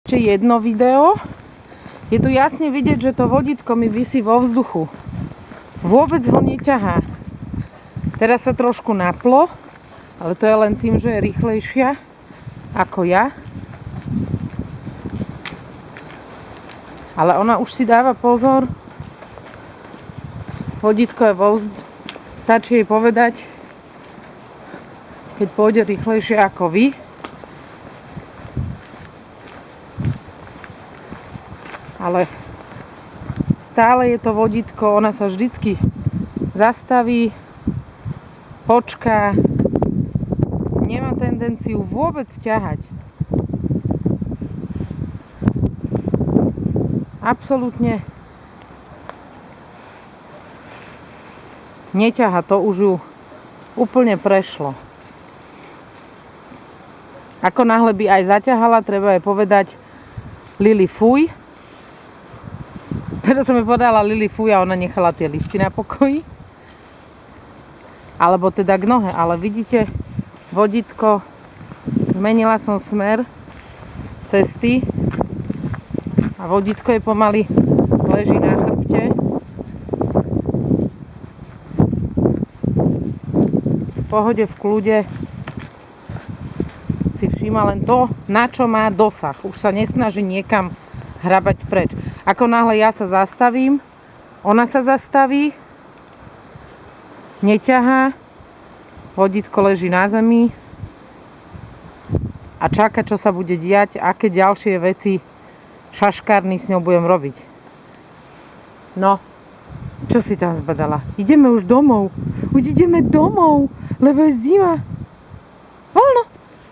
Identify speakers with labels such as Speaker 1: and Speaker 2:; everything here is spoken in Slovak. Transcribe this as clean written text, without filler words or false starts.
Speaker 1: Ešte jedno video. Je tu jasne vidieť, že to vodítko mi visí vo vzduchu. Vôbec ho neťahá. Teraz sa trošku naplo, ale to je len tým, že je rýchlejšia ako ja. Ale ona už si dáva pozor. Vodítko je vo vzduchu. Stačí jej povedať, keď pôjde rýchlejšie ako vy. Ale stále je to vodítko, ona sa vždycky zastaví, počká, nemá tendenciu vôbec ťahať. Absolútne neťaha, to už ju úplne prešlo. Ako náhle by aj zaťahala, treba jej povedať Lili fuj. Teraz som mi povedala Lili fuj a ona nechala tie listy na pokoji. Alebo teda k nohe, ale vidíte, vodítko, zmenila som smer cesty a vodítko je pomaly leží na chrbte. V pohode, v kľude si všíma len to, na čo má dosah. Už sa nesnaží niekam hrabať preč. Ako náhle ja sa zastavím, ona sa zastaví, neťahá, vodítko leží na zemi a čaká, čo sa bude diať, aké ďalšie veci šaškárny s ňou budem robiť. No, čo si tam zbadala? Ideme už domov. Už ideme domov, lebo je zima.